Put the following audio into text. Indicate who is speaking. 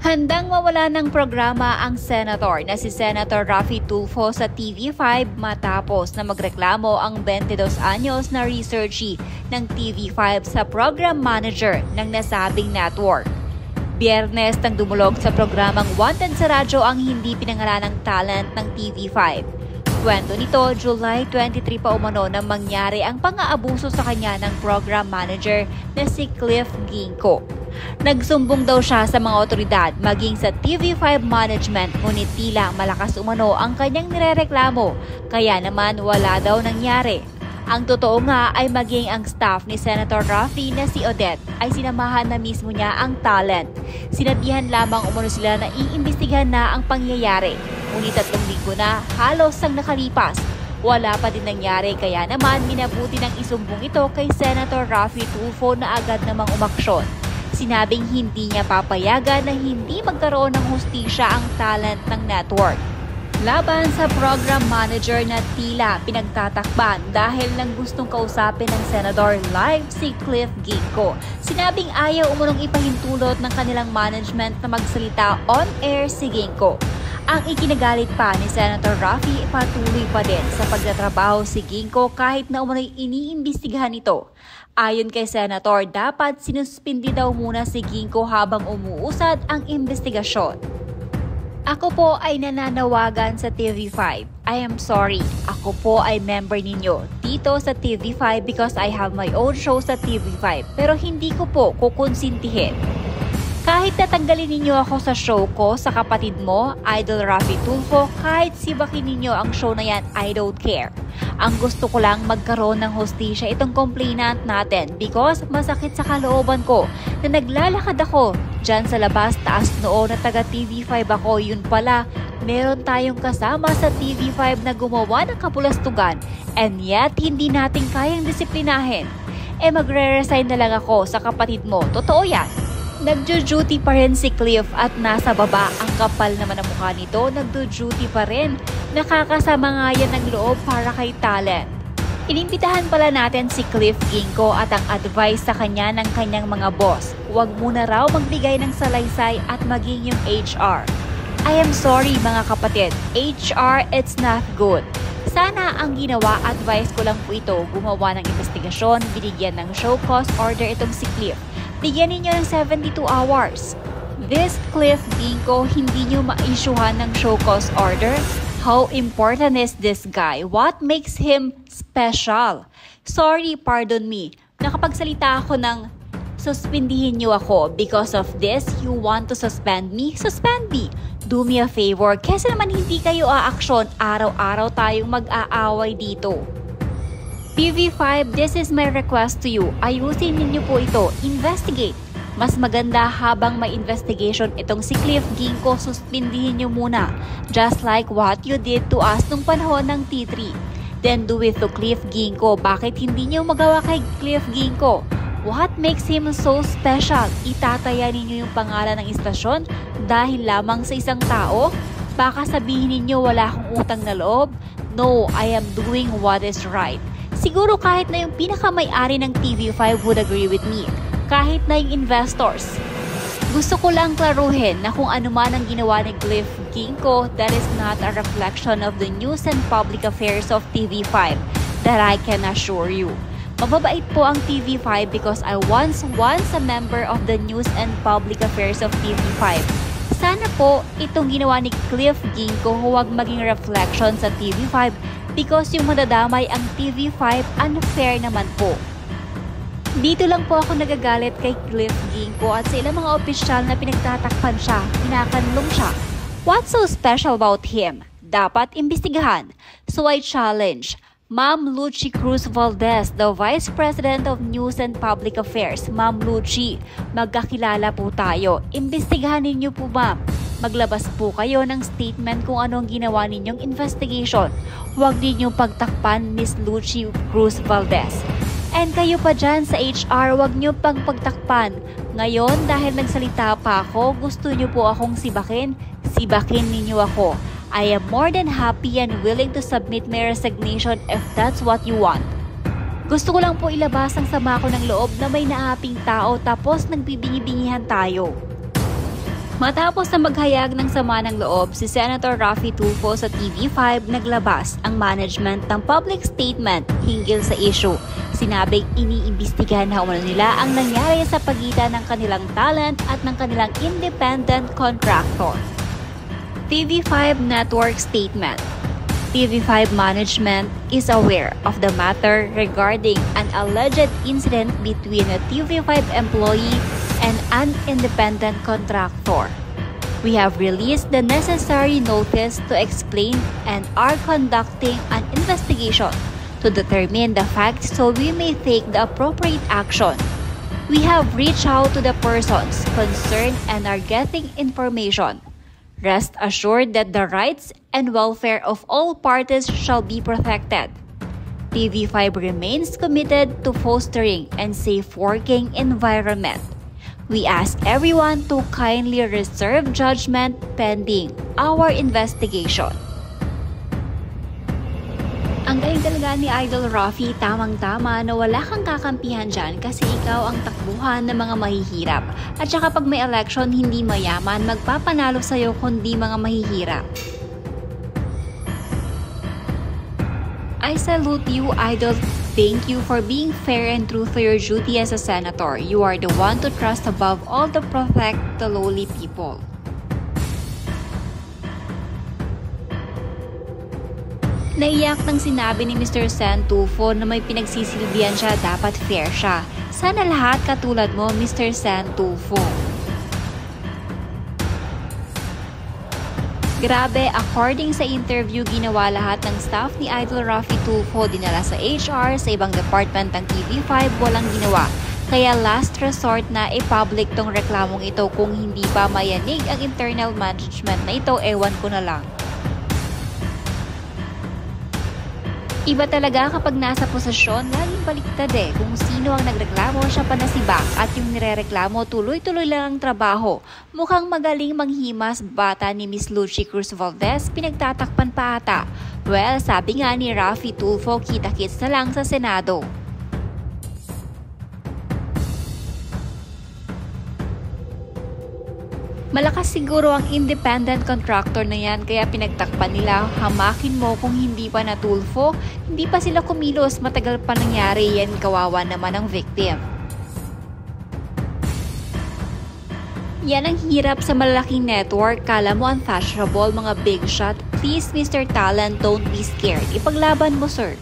Speaker 1: Handang mawala ng programa ang senator na si Senator Raffy Tulfo sa TV5 matapos na magreklamo ang 22 anyos na researchee ng TV5 sa program manager ng nasabing network. Biyernes nang dumulog sa programang Wanted sa Radyo ang hindi pinangalanang talent ng TV5. Kwento nito, July 23 pa umano nang mangyari ang pang-aabuso sa kanya ng program manager na si Cliff Ginko. Nagsumbong daw siya sa mga otoridad maging sa TV5 management ngunit tila malakas umano ang kanyang nirereklamo kaya naman wala daw nangyari. Ang totoo nga ay maging ang staff ni Senator Raffy na si Odette ay sinamahan na mismo niya ang talent. Sinabihan lamang umano sila na iimbestigahan na ang pangyayari. Ngunit 3 linggo na halos ang nakalipas. Wala pa din nangyari kaya naman minabuti ng isumbong ito kay Senator Raffy Tulfo na agad namang umaksyon. Sinabing hindi niya papayagan na hindi magkaroon ng hustisya ang talent ng network. Laban sa program manager na tila pinagtatakpan dahil lang gustong kausapin ng senador live si Cliff Ginko. Sinabing ayaw umunong ipahintulot ng kanilang management na magsalita on-air si Ginko. Ang ikinagalit pa ni Senator Raffy patuloy pa din sa pagtatrabaho si Ginko kahit na umano'y iniimbestigahan ito. Ayon kay Senator, dapat sinuspindi daw muna si Ginko habang umuusad ang investigasyon. Ako po ay nananawagan sa TV5. I am sorry. Ako po ay member ninyo dito sa TV5 because I have my own show sa TV5 pero hindi ko po kukonsintihin. Kahit natanggalin ninyo ako sa show ko sa kapatid mo, Idol Raffy Tulfo, kahit sibakin ninyo ang show na yan, I don't care. Ang gusto ko lang magkaroon ng hustisya itong complainant natin because masakit sa kalooban ko na naglalakad ako dyan sa labas taas noo na taga TV5 ako. Yun pala, meron tayong kasama sa TV5 na gumawa ng kapulastugan and yet hindi natin kayang disiplinahin. Magre-resign na lang ako sa kapatid mo. Totoo yan. Nagjo-duty pa rin si Cliff at nasa baba ang kapal naman ang mukha nito, nagdo-duty pa rin. Nakakasama nga yan ng loob para kay talent. Inimbitahan pala natin si Cliff Ginko at ang advice sa kanya ng kanyang mga boss. Huwag muna raw magbigay ng salaysay at maging yung HR. I am sorry mga kapatid, HR it's not good. Sana ang ginawa, advice ko lang po ito, gumawa ng investigasyon, binigyan ng show cause order itong si Cliff. Bigyan ninyo ng 72 hours. This Cliff Ginko, hindi nyo ma-issuehan ng show cause order? How important is this guy? What makes him special? Sorry, pardon me. Nakapagsalita ako ng suspindihin nyo ako. Because of this, you want to suspend me? Suspend me. Do me a favor. Kasi naman hindi kayo aaksyon. Araw-araw tayong mag-aaway dito. TV5, this is my request to you. Ayusin ninyo po ito. Investigate. Mas maganda habang may investigation itong si Cliff Ginko, suspindihin nyo muna. Just like what you did to us nung panahon ng T3. Then do it to Cliff Ginko. Bakit hindi nyo magawa kay Cliff Ginko? What makes him so special? Itataya ninyo yung pangalan ng istasyon dahil lamang sa isang tao? Baka sabihin ninyo wala akong utang na loob? No, I am doing what is right. Siguro kahit na yung pinakamay-ari ng TV5 would agree with me. Kahit na yung investors. Gusto ko lang klaruhin na kung ano man ang ginawa ni Cliff Ginko, that is not a reflection of the news and public affairs of TV5. That I can assure you. Mababait po ang TV5 because I once a member of the news and public affairs of TV5. Sana po itong ginawa ni Cliff Ginko huwag maging reflection sa TV5 because yung madadamay ang TV5 unfair naman po. Dito lang po ako nagagalit kay Cliff Ginko at sa ilang mga opisyal na pinagtatakpan siya, kinakanlong siya. What's so special about him? Dapat imbestigahan. So I challenge Ma'am Lucy Cruz Valdez, the Vice President of News and Public Affairs. Ma'am Lucy, magkakilala po tayo. Imbestigahan ninyo po ma'am. Maglabas po kayo ng statement kung ano ang ginawa ninyong investigation. Huwag ninyong pagtakpan, Miss Lucy Cruz Valdez. And kayo pa dyan sa HR, huwag nyo pang pagtakpan. Ngayon, dahil nagsalita pa ako, gusto nyo po akong sibakin? Sibakin ninyo ako. I am more than happy and willing to submit my resignation if that's what you want. Gusto ko lang po ilabas ang sama ko ng loob na may naaping tao tapos nagbibingi-bingihan tayo. Matapos na maghayag ng sama ng loob, si Senator Raffy Tulfo sa TV5 naglabas ang management ng public statement hinggil sa issue. Sinabing iniimbestigahan na umano nila ang nangyari sa pagitan ng kanilang talent at ng kanilang independent contractor. TV5 Network Statement. TV5 management is aware of the matter regarding an alleged incident between a TV5 employee and an independent contractor. We have released the necessary notice to explain and are conducting an investigation to determine the facts so we may take the appropriate action. We have reached out to the persons concerned and are getting information. Rest assured that the rights and welfare of all parties shall be protected. TV5 remains committed to fostering and safe working environment. We ask everyone to kindly reserve judgment pending our investigation. Ang galing talaga ni Idol Raffy, tamang-tama na wala kang kakampihan dyan kasi ikaw ang takbuhan ng mga mahihirap. At saka pag may election, hindi mayaman, magpapanalo sa'yo kundi mga mahihirap. I salute you, Idol. Thank you for being fair and true to your duty as a senator. You are the one to trust above all to protect the lowly people. Naiyak nang sinabi ni Mr. Sen Tulfo na may pinagsisilbihan siya, dapat fair siya. Sana lahat katulad mo, Mr. Sen Tulfo. Grabe, according sa interview, ginawa lahat ng staff ni Idol Raffy Tulfo, dinala sa HR, sa ibang department ng TV5, walang ginawa. Kaya last resort na i-public tong reklamong ito. Kung hindi pa mayanig ang internal management na ito, ewan ko na lang. Iba talaga kapag nasa posisyon, laging baliktad eh. Kung sino ang nagreklamo, siya pa nasibak. At yung nirereklamo, tuloy-tuloy lang ang trabaho. Mukhang magaling manghimas bata ni Miss Lucy Cruz Valdez, pinagtatakpan pa ata. Well, sabi nga ni Raffy Tulfo, kita-kits na lang sa Senado. Malakas siguro ang independent contractor na yan kaya pinagtakpan nila. Hamakin mo kung hindi pa na Tulfo, hindi pa sila kumilos, matagal pa nangyari yan, kawawa naman ang victim. Yan ang hirap sa malalaking network, kala mo unfashionable, mga big shot. Please Mr. Talent, don't be scared. Ipaglaban mo, sir.